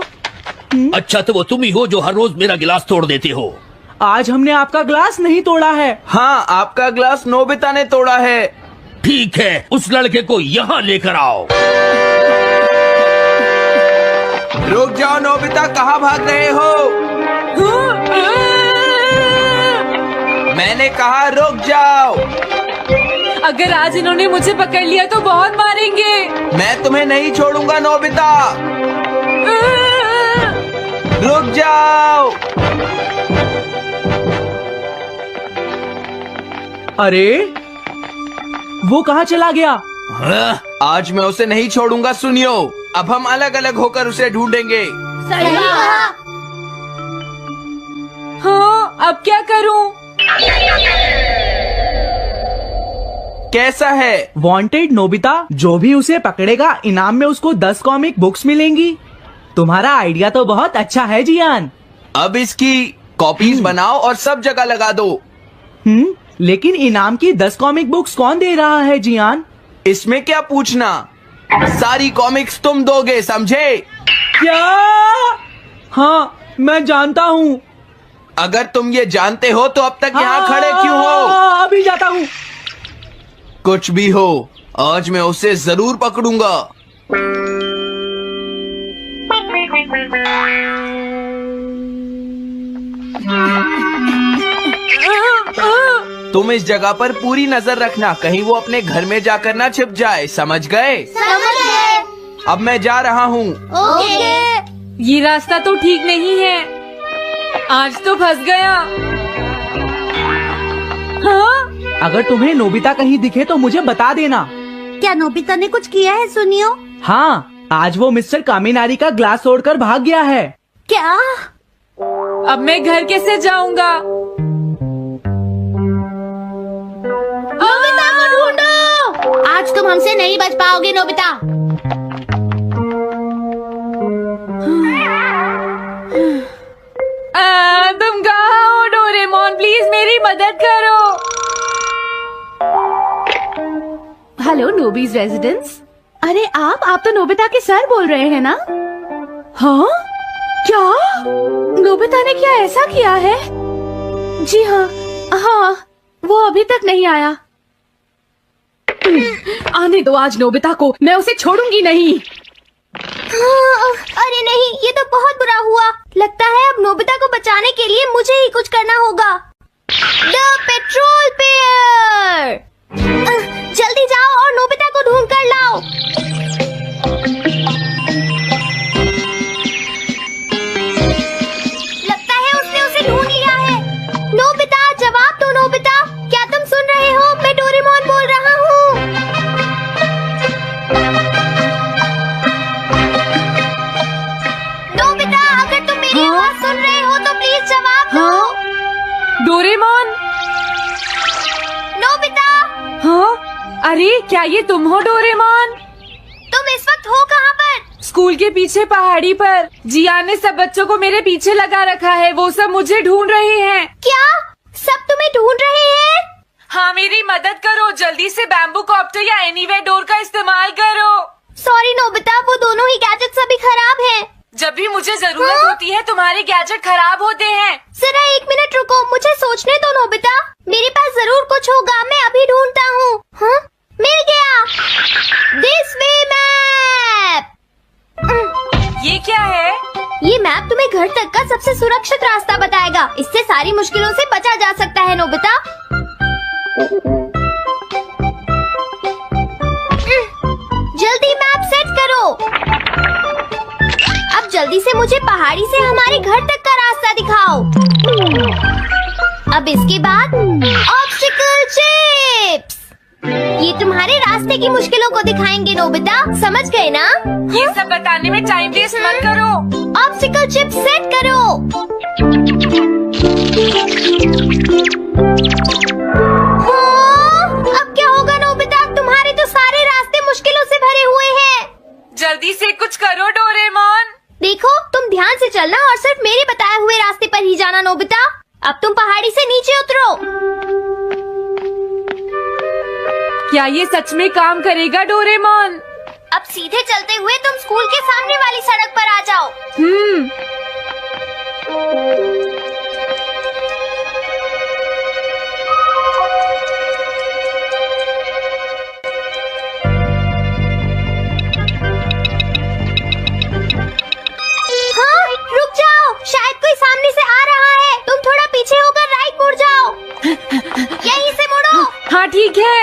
[SPEAKER 3] अच्छा, तो वो तुम ही हो जो हर रोज मेरा गिलास तोड़ देते हो।
[SPEAKER 5] आज हमने आपका ग्लास नहीं तोड़ा है।
[SPEAKER 6] हाँ, आपका ग्लास नोबिता ने तोड़ा है।
[SPEAKER 3] ठीक है, उस लड़के को यहाँ लेकर आओ।
[SPEAKER 6] रुक जाओ नोबिता, कहाँ भाग रहे हो? मैंने कहा रुक जाओ।
[SPEAKER 2] अगर आज इन्होंने मुझे पकड़ लिया तो बहुत मारेंगे।
[SPEAKER 6] मैं तुम्हें नहीं छोड़ूंगा नोबिता, रुक जाओ।
[SPEAKER 5] अरे वो कहाँ चला गया?
[SPEAKER 6] आज मैं उसे नहीं छोड़ूंगा। सुनियो, अब हम अलग अलग होकर उसे ढूंढेंगे।
[SPEAKER 2] हाँ, अब क्या करूं?
[SPEAKER 6] कैसा है?
[SPEAKER 5] वांटेड नोबिता, जो भी उसे पकड़ेगा इनाम में उसको 10 कॉमिक बुक्स मिलेंगी। तुम्हारा आइडिया तो बहुत अच्छा है जियान।
[SPEAKER 6] अब इसकी कॉपीज बनाओ और सब जगह लगा दो।
[SPEAKER 5] लेकिन इनाम की 10 कॉमिक बुक्स कौन दे रहा है जियान?
[SPEAKER 6] इसमें क्या पूछना, सारी कॉमिक्स तुम दोगे, समझे?
[SPEAKER 5] क्या? हाँ, मैं जानता हूँ।
[SPEAKER 6] अगर तुम ये जानते हो तो अब तक यहाँ खड़े क्यों हो?
[SPEAKER 5] अभी जाता हूँ।
[SPEAKER 6] कुछ भी हो, आज मैं उसे जरूर पकड़ूंगा। तुम इस जगह पर पूरी नजर रखना, कहीं वो अपने घर में जाकर ना छिप जाए, समझ गए?
[SPEAKER 1] समझ गए।
[SPEAKER 6] अब मैं जा रहा हूँ।
[SPEAKER 1] ओके।
[SPEAKER 2] ये रास्ता तो ठीक नहीं है, आज तो फंस गया। हाँ?
[SPEAKER 5] अगर तुम्हें नोबिता कहीं दिखे तो मुझे बता देना।
[SPEAKER 7] क्या नोबिता ने कुछ किया है सुनियो?
[SPEAKER 5] हाँ, आज वो मिस्टर कामिनारी का ग्लास तोड़कर भाग गया है।
[SPEAKER 7] क्या?
[SPEAKER 2] अब मैं घर कैसे जाऊंगा?
[SPEAKER 1] नोबिता को ढूंढो। आज तुम हमसे नहीं बच पाओगे नोबिता।
[SPEAKER 2] तुम कहाँ हो डोरेमोन? प्लीज मेरी मदद करो।
[SPEAKER 7] Hello Nobby's residence. अरे आप तो नोबिता के सर बोल रहे हैं ना? हाँ? क्या? नोबिता ने क्या ऐसा किया है? जी हाँ, हाँ, वो अभी तक नहीं आया। आने दो आज नोबिता को, मैं उसे छोड़ूंगी नहीं।
[SPEAKER 1] अरे नहीं, ये तो बहुत बुरा हुआ। लगता है अब नोबिता को बचाने के लिए मुझे ही कुछ करना होगा। द पेट्रोल पेयर, जल्दी जाओ और नोबिता को ढूंढ कर लाओ। लगता है उसने उसे ढूंढ लिया है। नोबिता, जवाब दो नोबिता, क्या तुम सुन रहे हो? मैं डोरेमोन बोल रहा हूँ। नोबिता, अगर तुम मेरी आवाज सुन रहे हो तो प्लीज जवाब दो।
[SPEAKER 2] डोरेमोन?
[SPEAKER 1] नोबिता,
[SPEAKER 2] हाँ? अरे क्या ये तुम हो डोरेमोन?
[SPEAKER 1] तुम इस वक्त हो कहाँ पर?
[SPEAKER 2] स्कूल के पीछे पहाड़ी पर। जियान ने सब बच्चों को मेरे पीछे लगा रखा है, वो सब मुझे ढूंढ रहे हैं।
[SPEAKER 1] क्या सब तुम्हें ढूंढ रहे हैं?
[SPEAKER 2] हाँ, मेरी मदद करो, जल्दी से बैम्बू कॉप्टर या एनीवेयर डोर का इस्तेमाल करो।
[SPEAKER 1] सॉरी नोबिता, वो दोनों ही गैजेट्स अभी खराब हैं।
[SPEAKER 2] जब भी मुझे जरूरत होती है तुम्हारे गैजेट खराब होते हैं।
[SPEAKER 1] जरा एक मिनट रुको, मुझे सोचने दो नोबिता। मेरे पास जरूर कुछ होगा, मैं अभी ढूंढता हूँ। हाँ? मिल गया। This way map.
[SPEAKER 2] ये क्या है?
[SPEAKER 1] ये मैप तुम्हें घर तक का सबसे सुरक्षित रास्ता बताएगा। इससे सारी मुश्किलों से बचा जा सकता है नोबिता। जल्दी मैप सेट करो। अब जल्दी से मुझे पहाड़ी से हमारे घर तक का रास्ता दिखाओ। अब इसके बाद ऑब्स्टिकल चिप्स, ये तुम्हारे रास्ते की मुश्किलों को दिखाएंगे नोबिता, समझ गए ना?
[SPEAKER 2] ये सब बताने में टाइम वेस्ट मत करो।
[SPEAKER 1] ऑब्स्टिकल चिप्स सेट करो। हाँ, अब क्या होगा नोबिता? तुम्हारे तो सारे रास्ते मुश्किलों से भरे हुए हैं।
[SPEAKER 2] जल्दी से कुछ करो डोरेमोन।
[SPEAKER 1] देखो, तुम ध्यान से चलना और सिर्फ मेरे बताए हुए रास्ते पर ही जाना नोबिता। अब तुम पहाड़ी से नीचे उतरो।
[SPEAKER 2] क्या ये सच में काम करेगा डोरेमोन?
[SPEAKER 1] अब सीधे चलते हुए तुम स्कूल के सामने वाली सड़क पर आ जाओ। हाँ, रुक जाओ, शायद कोई सामने से आ रहा है। तुम थोड़ा पीछे होकर राइट मुड़ जाओ। यहीं से मुड़ो।
[SPEAKER 2] हाँ ठीक है।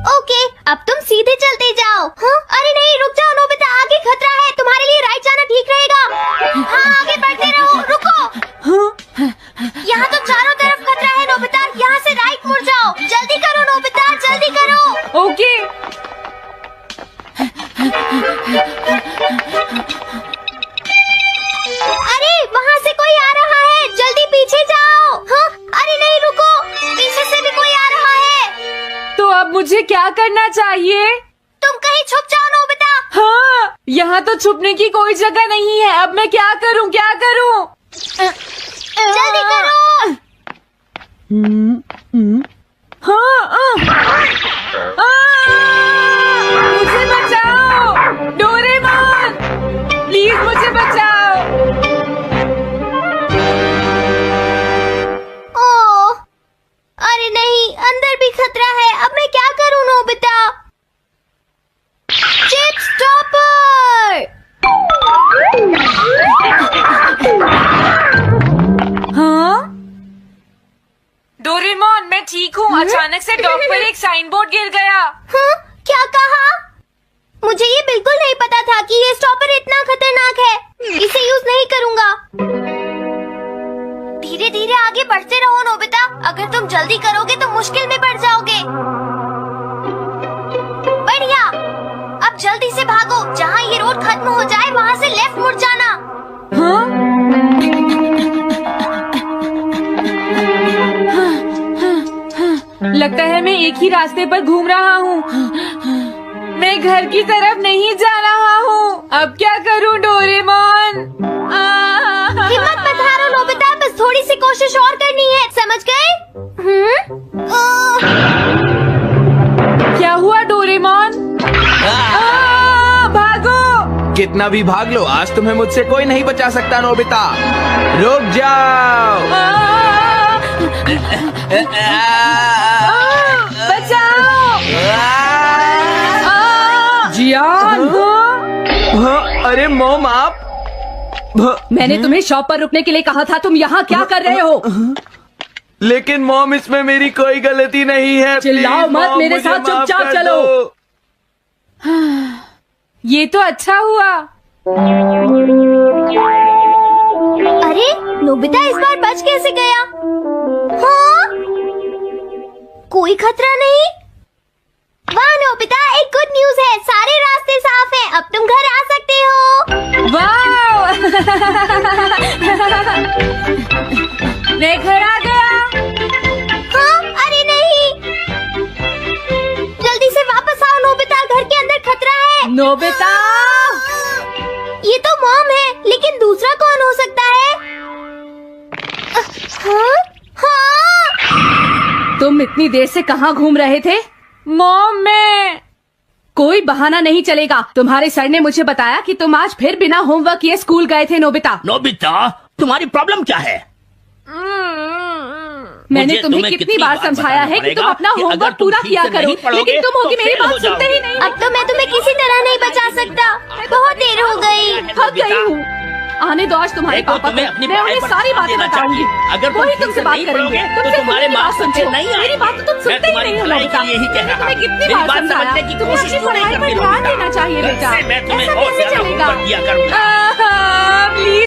[SPEAKER 1] ओके, अब तुम सीधे चलते जाओ। हाँ? अरे नहीं, रुक जाओ नोबिता, आगे खतरा है। तुम्हारे लिए राइट जाना ठीक रहेगा। हाँ, आगे बढ़ते रहो। रुको, यहाँ तो चारों तरफ खतरा है नोबिता, यहाँ से राइट मुड़ जाओ। जल्दी करो नोबिता, जल्दी करो।
[SPEAKER 2] ओके।
[SPEAKER 1] अरे वहाँ से कोई आ रहा है, जल्दी पीछे जाओ। हाँ? अरे नहीं, रुको, पीछे से भी कोई आ रहा है।
[SPEAKER 2] तो अब मुझे क्या करना चाहिए?
[SPEAKER 1] तुम कहीं छुप जाओ नोबिता।
[SPEAKER 2] हाँ, यहाँ तो छुपने की कोई जगह नहीं है। अब मैं क्या करूँ, क्या करूँ?
[SPEAKER 1] जल्दी करो।
[SPEAKER 2] मुझे बचाओ डोरेमोन, प्लीज मुझे बचाओ। ठीक हूँ। अचानक से डॉक पर एक साइन बोर्ड गिर गया।
[SPEAKER 1] हाँ, क्या कहा? मुझे ये बिल्कुल नहीं पता था कि ये स्टॉपर इतना खतरनाक है। इसे यूज नहीं करूँगा। धीरे धीरे आगे बढ़ते रहो नोबिता। अगर तुम जल्दी करोगे तो मुश्किल में पड़ जाओगे। बढ़िया। अब जल्दी से भागो। जहाँ ये रोड खत्म हो जाए वहाँ से लेफ्ट मुड़ जाना।
[SPEAKER 2] लगता है मैं एक ही रास्ते पर घूम रहा हूँ। मैं घर की तरफ नहीं जा रहा हूँ। अब क्या करूँ डोरेमोन?
[SPEAKER 1] हिम्मत मत हारो नोबिता। बस थोड़ी सी कोशिश और करनी है। समझ गए?
[SPEAKER 2] क्या हुआ डोरेमोन? भागो!
[SPEAKER 6] कितना भी भाग लो, आज तुम्हें मुझसे कोई नहीं बचा सकता नोबिता। रुक जाओ।
[SPEAKER 2] बचाओ! जियान!
[SPEAKER 6] अरे मॉम, आप
[SPEAKER 7] मैंने तुम्हें शॉप पर रुकने के लिए कहा था। तुम यहाँ क्या कर रहे हो?
[SPEAKER 6] लेकिन मॉम, इसमें मेरी कोई गलती नहीं है।
[SPEAKER 7] चिल्लाओ
[SPEAKER 6] प्लीज,
[SPEAKER 7] मत,
[SPEAKER 6] मॉम,
[SPEAKER 7] मेरे
[SPEAKER 6] मुझे
[SPEAKER 7] साथ
[SPEAKER 6] माफ
[SPEAKER 7] चुपचाप
[SPEAKER 6] कर
[SPEAKER 7] चलो।
[SPEAKER 6] दो।
[SPEAKER 2] ये तो अच्छा हुआ।
[SPEAKER 1] अरे नोबिता इस बार बच कैसे गया? हाँ? कोई खतरा नहीं। वाह नोबिता, एक गुड न्यूज है। सारे रास्ते साफ हैं। अब तुम घर आ सकते हो।
[SPEAKER 2] वाह! मैं घर आ गया।
[SPEAKER 1] हाँ? अरे नहीं। जल्दी से वापस आओ नोबिता, घर के अंदर खतरा है।
[SPEAKER 2] नोबिता!
[SPEAKER 1] ये तो मॉम है, लेकिन दूसरा कौन हो सकता है? हाँ? हाँ?
[SPEAKER 7] तुम इतनी देर से कहाँ घूम रहे थे?
[SPEAKER 2] मॉम, मैं
[SPEAKER 7] कोई बहाना नहीं चलेगा। तुम्हारे सर ने मुझे बताया कि तुम आज फिर बिना होमवर्क किए स्कूल गए थे नोबिता।
[SPEAKER 3] नोबिता, तुम्हारी प्रॉब्लम क्या है?
[SPEAKER 7] मैंने
[SPEAKER 3] मुझे
[SPEAKER 7] तुम्हें कितनी बार समझाया है कि तुम अपना होमवर्क पूरा किया करो, लेकिन तुम होगी मेरी बात सुनते ही नहीं।
[SPEAKER 1] अब तो मैं तुम्हें किसी तरह नहीं बचा सकता। बहुत देर हो गई।
[SPEAKER 7] थक गई हूँ। आने दो आज तुम्हारे
[SPEAKER 3] देखो,
[SPEAKER 7] पापा
[SPEAKER 3] तुम्हें
[SPEAKER 7] को।
[SPEAKER 3] अपनी
[SPEAKER 7] मैं
[SPEAKER 3] पढ़ाई
[SPEAKER 7] उन्हें
[SPEAKER 3] पर
[SPEAKER 7] सारी
[SPEAKER 3] ध्यान
[SPEAKER 7] बातें
[SPEAKER 3] देना
[SPEAKER 7] बताऊंगी।
[SPEAKER 3] चाहिए। अगर तुम
[SPEAKER 7] वही
[SPEAKER 3] ठीक
[SPEAKER 7] तुमसे
[SPEAKER 3] से
[SPEAKER 7] बात
[SPEAKER 3] नहीं
[SPEAKER 7] करेंगे।
[SPEAKER 3] पढ़ोगे, तो
[SPEAKER 7] तुमसे
[SPEAKER 3] तुम्हारे
[SPEAKER 7] मेरी बात
[SPEAKER 3] मार्क्स
[SPEAKER 7] सुनते
[SPEAKER 3] अच्छे
[SPEAKER 7] हो।
[SPEAKER 3] नहीं आएंगे।
[SPEAKER 7] मेरी बात तो तुम
[SPEAKER 3] मैं
[SPEAKER 7] सुनते ही
[SPEAKER 3] तुम्हारी
[SPEAKER 7] नहीं हो
[SPEAKER 3] भलाई
[SPEAKER 7] नोबिता।
[SPEAKER 3] के लिए ही कह रहा
[SPEAKER 7] तुम्हें
[SPEAKER 3] हूँ।
[SPEAKER 7] कितनी
[SPEAKER 3] मेरी
[SPEAKER 7] बार
[SPEAKER 3] बात
[SPEAKER 7] समझाया?
[SPEAKER 3] समझने की
[SPEAKER 7] तुम्हें
[SPEAKER 3] कोशिश
[SPEAKER 7] अपनी
[SPEAKER 3] क्यों नहीं
[SPEAKER 7] पढ़ाई पर
[SPEAKER 3] करती
[SPEAKER 7] ध्यान
[SPEAKER 3] नोबिता?
[SPEAKER 7] देना चाहिए बेटा।
[SPEAKER 3] वैसे मैं तुम्हें
[SPEAKER 7] ऐसा
[SPEAKER 3] और
[SPEAKER 7] कैसे
[SPEAKER 3] ज्यादा
[SPEAKER 7] चलेगा?
[SPEAKER 3] होमवर्क दिया करूंगा।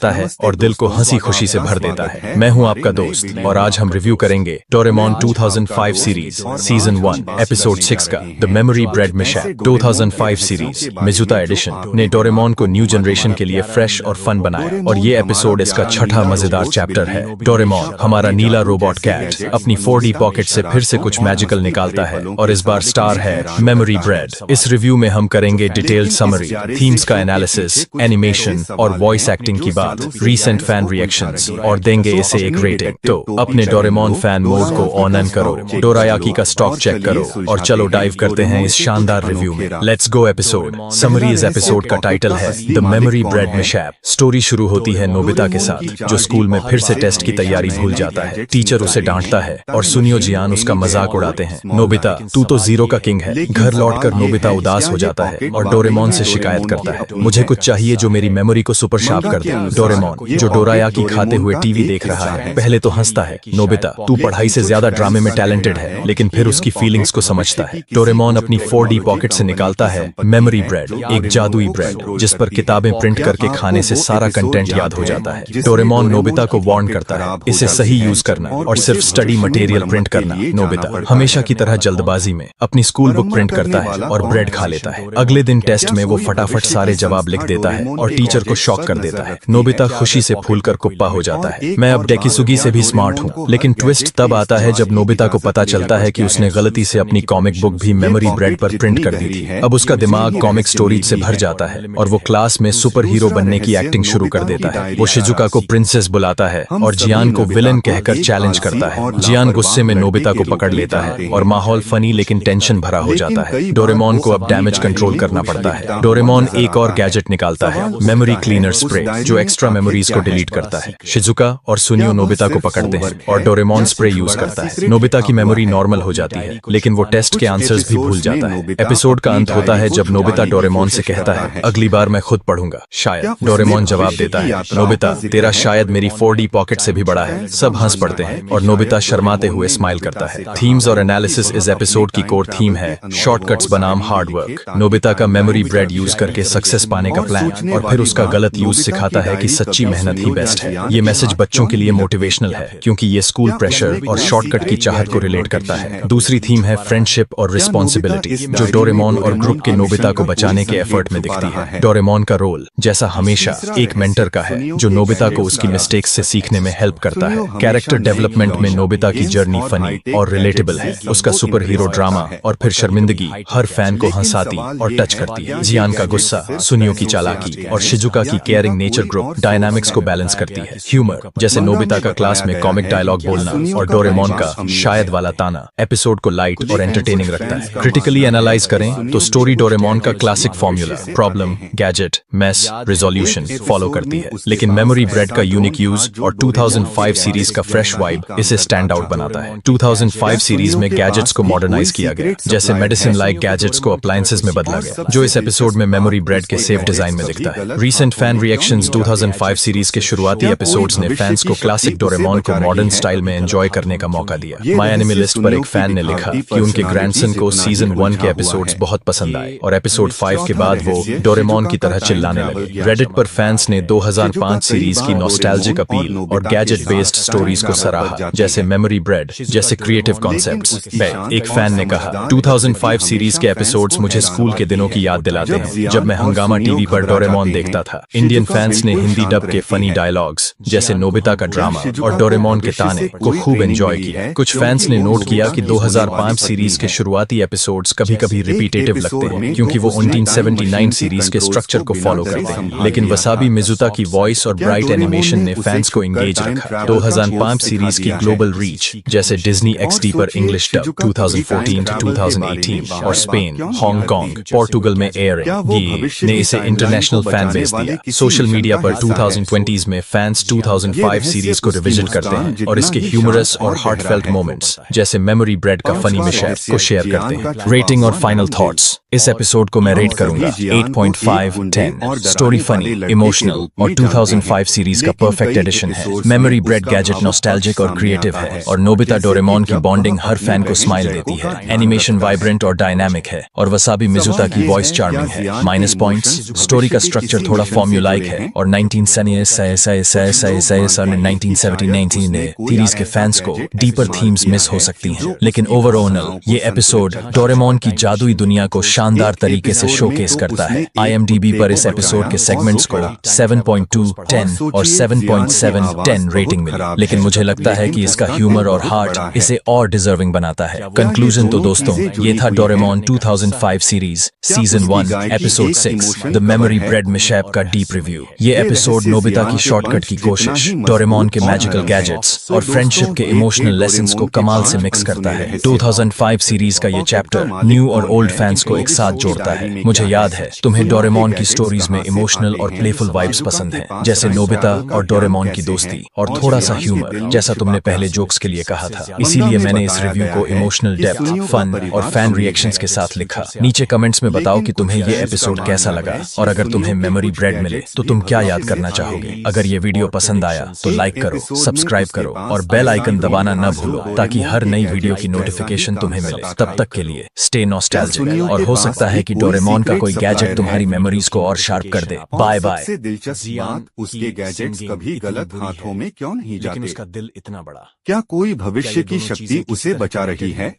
[SPEAKER 8] है और दिल को हंसी खुशी से भर देता है। मैं हूं आपका दोस्त और आज हम रिव्यू करेंगे डोरेमोन 2005 सीरीज सीजन 1 एपिसोड 6 का the memory bread mishap. 2005 series Mizuta edition ने डोरेमोन को न्यू जनरेशन के लिए फ्रेश और फन बनाया और ये एपिसोड इसका छठा मजेदार चैप्टर है। डोरेमोन हमारा नीला रोबोट कैट अपनी 4D पॉकेट से फिर से कुछ मैजिकल निकालता है और इस बार स्टार है मेमोरी ब्रेड। इस रिव्यू में हम करेंगे डिटेल्ड समरी, थीम्स का एनालिसिस, एनिमेशन और वॉइस एक्टिंग की बात, रीसेंट फैन रिएक्शंस और देंगे इसे एक रेटिंग। तो अपने डोरेमोन फैन मोड को ऑन ऑन करो, डोरायाकी का स्टॉक चेक करो और चलो डाइव करते हैं इस शानदार रिव्यू में। Let's go episode summary. इस एपिसोड का टाइटल है the memory bread mishap. Story शुरू होती है नोबिता के साथ जो स्कूल में फिर से टेस्ट की तैयारी भूल जाता है। टीचर उसे डांटता है और सुनियो जियान उसका मजाक उड़ाते हैं। नोबिता तू तो जीरो का किंग है। घर लौटकर नोबिता उदास हो जाता है और डोरेमोन से शिकायत करता है, मुझे कुछ चाहिए जो मेरी मेमोरी को सुपर शार्प कर दे। डोरेमोन जो डोरायाकी खाते हुए टीवी देख रहा है पहले तो हंसता है, नोबिता तू पढ़ाई से ज्यादा ड्रामे में टैलेंटेड है, लेकिन फिर उसकी फीलिंग्स को समझता है। डोरेमोन अपनी 4D पॉकेट से निकालता है मेमोरी ब्रेड, एक जादुई ब्रेड जिस पर किताबें प्रिंट करके खाने से सारा कंटेंट याद हो जाता है। डोरेमोन नोबिता को वार्न करता है इसे सही यूज करना और सिर्फ स्टडी मटेरियल प्रिंट करना। नोबिता हमेशा की तरह जल्दबाजी में अपनी स्कूल बुक प्रिंट करता है और ब्रेड खा लेता है। अगले दिन टेस्ट में वो फटाफट सारे जवाब लिख देता है और टीचर को शॉक कर देता है। नोबिता खुशी से फूलकर कुप्पा हो जाता है। मैं अब डेकिसुगी से भी स्मार्ट हूँ, लेकिन ट्विस्ट तब आता है जब नोबिता को पता चलता है कि उसने गलती से अपनी कॉमिक बुक भी मेमोरी ब्रेड पर प्रिंट कर दी थी। अब उसका दिमाग कॉमिक स्टोरीज से भर जाता है और वो क्लास में सुपर हीरो बनने की एक्टिंग शुरू कर देता है। वो शिजुका को प्रिंसेस बुलाता है और जियान को विलन कहकर चैलेंज करता है। जियान गुस्से में नोबिता को पकड़ लेता है और माहौल फनी लेकिन टेंशन भरा हो जाता है। डोरेमोन को अब डैमेज कंट्रोल करना पड़ता है। डोरेमोन एक और गैजेट निकालता है, मेमोरी क्लीनर स्प्रे, जो एक्स्ट्रा मेमोरीज को डिलीट करता है। शिजुका और सुनियो नोबिता को पकड़ते हैं और डोरेमोन स्प्रे यूज करता है। नोबिता की मेमोरी नॉर्मल हो जाती है, लेकिन वो टेस्ट के आंसर्स भी भूल जाता है। एपिसोड का अंत होता है जब नोबिता डोरेमोन से कहता है, अगली बार मैं खुद पढ़ूंगा। शायद डोरेमोन जवाब देता है। नोबिता, तेरा शायद मेरी 4D पॉकेट से भी बड़ा है। सब हंस पड़ते हैं और नोबिता शर्माते हुए स्माइल करता है। थीम्स और एनालिसिस इस एपिसोड की कोर थीम है, शॉर्टकट्स बनाम हार्ड वर्क। नोबिता का मेमोरी ब्रेड यूज करके सक्सेस पाने का प्लान और फिर उसका गलत यूज सिखाता है कि सच्ची मेहनत ही बेस्ट है। ये मैसेज बच्चों के लिए मोटिवेशनल है क्योंकि ये स्कूल प्रेशर और शॉर्टकट की चाहत को रिलेट करता है। दूसरी थीम है फ्रेंडशिप और रिस्पॉन्सिबिलिटी, जो डोरेमोन और ग्रुप के नोबिता को बचाने के एफर्ट में दिखती है। डोरेमोन का रोल जैसा हमेशा एक मेंटर का है, जो नोबिता को उसकी मिस्टेक्स से सीखने में हेल्प करता है। कैरेक्टर डेवलपमेंट में नोबिता की जर्नी फनी और रिलेटेबल है। उसका सुपर हीरो ड्रामा और फिर शर्मिंदगी हर फैन को हंसाती और टच करती है। जियान का गुस्सा, सुनियो की चालाकी और शिजुका की केयरिंग नेचर ग्रुप डायनामिक्स को बैलेंस करती है। ह्यूमर जैसे नोबिता का क्लास में कॉमिक डायलॉग बोलना और डोरेमोन का शायद वाला ताना एपिसोड को लाइट और एंटरटेनिंग रखता है। क्रिटिकली एनालाइज करें तो स्टोरी डोरेमोन का classic formula problem, gadget, mess, resolution follow करती है, लेकिन मेमोरी ब्रेड का यूनिक यूज और 2005 सीरीज का फ्रेश वाइब इसे स्टैंड आउट बनाता है। 2005 सीरीज में गैजेट्स को मॉडर्नाइज किया गया, जैसे मेडिसिन लाइक गैजेट्स को अप्लायंसेस में बदला गया, जो इस एपिसोड में मेमोरी ब्रेड के सेफ डिजाइन में दिखता है। रीसेंट फैन रिएक्शंस 2005 सीरीज के शुरुआती एपिसोड्स ने फैंस को क्लासिक डोरेमोन को मॉडर्न स्टाइल में एंजॉय करने का मौका दिया। माय एनिमे लिस्ट पर एक फैन ने लिखा कि उनके ग्रैंडसन को सीजन 1 के एपिसोड्स बहुत पसंद आए और एपिसोड 5 के बाद वो डोरेमोन की तरह चिल्लाने लगे। रेडिट पर फैंस ने 2005 सीरीज की नॉस्टैल्जिक अपील और गैजेट बेस्ड स्टोरीज को सराहा, जैसे मेमोरी ब्रेड जैसे क्रिएटिव कॉन्सेप्ट्स। एक फैन ने कहा, 2005 सीरीज के एपिसोड्स मुझे स्कूल के दिनों की याद दिलाते हैं जब मैं हंगामा टीवी पर डोरेमोन देखता था। इंडियन फैंस ने हिंदी डब के फनी डायलॉग्स जैसे नोबिता का ड्रामा और डोरेमोन के ताने को खूब एंजॉय किया। कुछ फैंस ने नोट किया कि 2005 सीरीज के शुरुआती एपिसोड्स कभी-कभी रिपीटेटिव लगते हैं क्योंकि वो 1979 सीरीज के स्ट्रक्चर को फॉलो करते हैं, लेकिन वसाबी मिजुता की वॉइस और ब्राइट एनिमेशन ने फैंस को एंगेज रखा। 2005 सीरीज की ग्लोबल रीच जैसे डिज्नी XD पर इंग्लिश डब 2014 to 2018 और स्पेन, हांगकांग, पोर्टुगल में एयरिंग ने इसे इंटरनेशनल फैन बेस दिया। सोशल मीडिया पर 2020s में फैंस 2005 सीरीज को रिविजिट करते हैं और इसके ह्यूमरस और हार्टफेल्ट मोमेंट्स जैसे मेमोरी ब्रेड का फनी मिशैप को शेयर करते हैं। रेटिंग और फाइनल थॉट्स, इस एपिसोड को मैं रेट करूंगा 8.5/10। स्टोरी फनी, इमोशनल और 2005 सीरीज का परफेक्ट एडिशन है। मेमोरी ब्रेड गैजेट नॉस्टैल्जिक और क्रिएटिव है और नोबिता डोरेमोन की बॉन्डिंग हर फैन को स्माइल देती है। एनिमेशन वाइब्रेंट और डायनामिक है और वसाबी मिजुता की वॉइस चार्मिंग है। माइनस पॉइंट्स, स्टोरी का स्ट्रक्चर थोड़ा फॉर्मूलाइक है और 1979 ने सीरीज के फैंस को डीपर थीम्स मिस हो सकती हैं, लेकिन ओवरऑल ये एपिसोड डोरेमोन की जादुई दुनिया को शानदार तरीके से शोकेस करता है। IMDb पर इस एपिसोड के सेगमेंट्स को 7.2/10 और 7.7/10 रेटिंग मिली, लेकिन मुझे लगता है कि इसका ह्यूमर और हार्ट इसे और डिजर्विंग बनाता है। कंक्लूजन तो दोस्तों, ये था Doraemon 2005 series season 1 episode 6 the memory bread mishap का डीप रिव्यू। ये एपिसोड नोबिता की शॉर्टकट की कोशिश, डोरेमोन के मैजिकल गैजेट्स और फ्रेंडशिप के इमोशनल लेसन्स को कमाल से मिक्स करता है। 2005 सीरीज का ये चैप्टर न्यू और ओल्ड फैंस को एक साथ जोड़ता है। मुझे याद है तुम्हें डोरेमोन की स्टोरीज में इमोशनल और प्लेफुल वाइब्स पसंद हैं, जैसे नोबिता और डोरेमोन की दोस्ती और थोड़ा सा ह्यूमर जैसा तुमने पहले जोक्स के लिए कहा था। इसीलिए मैंने इस रिव्यू को इमोशनल डेप्थ, फन और फैन रिएक्शंस के साथ लिखा। नीचे कमेंट्स में बताओ कि तुम्हें ये एपिसोड कैसा लगा और अगर तुम्हें मेमोरी ब्रेड मिले तो तुम क्या याद करना चाहोगे। अगर ये वीडियो पसंद आया तो लाइक करो, सब्सक्राइब करो और बेल आइकन दबाना न भूलो ताकि हर नई वीडियो की नोटिफिकेशन तुम्हें मिले। तब तक के लिए स्टे नॉस्टैल्जिक और हो सकता है कि डोरेमोन का कोई गैजेट तुम्हारी मेमोरीज को और शार्प कर दे। Bye bye.
[SPEAKER 9] सबसे दिलचस्प बात, उसके गैजेट्स कभी गलत हाथों में क्यों नहीं जाते?
[SPEAKER 8] उसका दिल इतना बड़ा,
[SPEAKER 9] क्या कोई भविष्य की शक्ति उसे बचा रही है?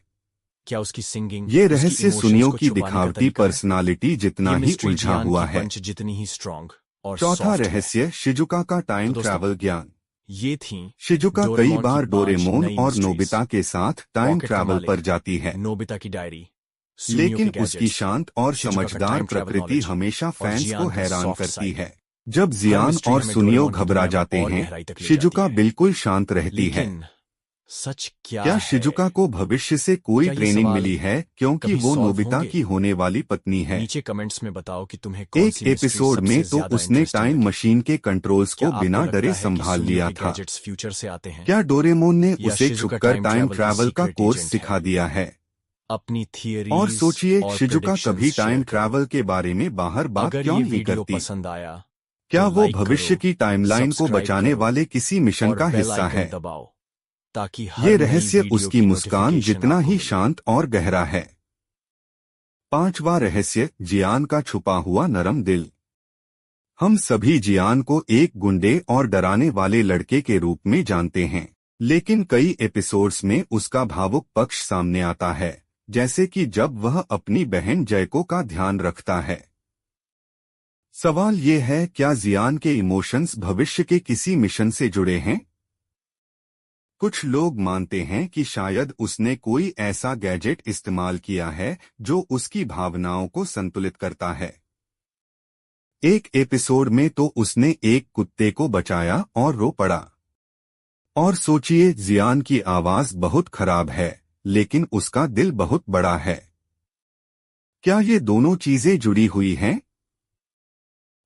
[SPEAKER 8] क्या उसकी सिंगिंग,
[SPEAKER 9] ये रहस्य सुनियो की दिखावटी पर्सनालिटी जितना ही उलझा हुआ है,
[SPEAKER 8] जितनी ही स्ट्रॉन्ग और
[SPEAKER 9] चौथा रहस्य शिजुका का टाइम ट्रैवल ज्ञान।
[SPEAKER 8] ये थी
[SPEAKER 9] शिजुका कई बार डोरेमोन और नोबिता के साथ टाइम ट्रैवल पर जाती है,
[SPEAKER 8] नोबिता की डायरी,
[SPEAKER 9] लेकिन उसकी शांत और समझदार प्रकृति हमेशा फैंस को हैरान करती है। जब जियान और सुनियो घबरा जाते हैं, शिजुका बिल्कुल शांत रहती है।
[SPEAKER 8] सच
[SPEAKER 9] क्या शिजुका को भविष्य से कोई ट्रेनिंग मिली है क्योंकि वो नोबिता की होने वाली पत्नी है?
[SPEAKER 8] नीचे कमेंट्स में बताओ कि तुम्हें
[SPEAKER 9] एक एपिसोड में तो उसने टाइम मशीन के कंट्रोल्स को बिना डरे संभाल लिया था।
[SPEAKER 8] फ्यूचर से आते हैं।
[SPEAKER 9] क्या डोरेमोन ने उसे छुपकर टाइम ट्रैवल का कोर्स सिखा दिया है?
[SPEAKER 8] अपनी थियरी
[SPEAKER 9] और सोचिए, शिजुका कभी टाइम ट्रैवल के बारे में बाहर बात क्यों नहीं करती?
[SPEAKER 8] पसंद आया
[SPEAKER 9] क्या वो भविष्य की टाइमलाइन को बचाने वाले किसी मिशन का हिस्सा है?
[SPEAKER 8] ताकि
[SPEAKER 9] ये रहस्य उसकी मुस्कान जितना ही शांत और गहरा है। 5वां रहस्य, जियान का छुपा हुआ नरम दिल। हम सभी जियान को एक गुंडे और डराने वाले लड़के के रूप में जानते हैं, लेकिन कई एपिसोड्स में उसका भावुक पक्ष सामने आता है, जैसे कि जब वह अपनी बहन जयको का ध्यान रखता है। सवाल ये है, क्या जियान के इमोशंस भविष्य के किसी मिशन से जुड़े हैं? कुछ लोग मानते हैं कि शायद उसने कोई ऐसा गैजेट इस्तेमाल किया है जो उसकी भावनाओं को संतुलित करता है। एक एपिसोड में तो उसने एक कुत्ते को बचाया और रो पड़ा। और सोचिए, जियान की आवाज बहुत खराब है, लेकिन उसका दिल बहुत बड़ा है। क्या ये दोनों चीजें जुड़ी हुई हैं?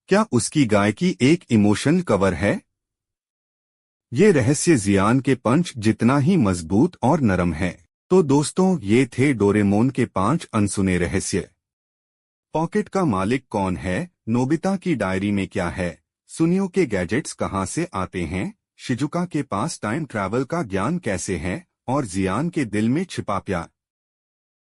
[SPEAKER 9] क्या उसकी गायकी एक इमोशन कवर है? ये रहस्य जियान के पंच जितना ही मजबूत और नरम है। तो दोस्तों, ये थे डोरेमोन के 5 अनसुने रहस्य। पॉकेट का मालिक कौन है? नोबिता की डायरी में क्या है? सुनियो के गैजेट्स कहां से आते हैं? शिजुका के पास टाइम ट्रैवल का ज्ञान कैसे है? और जियान के दिल में छिपा प्यार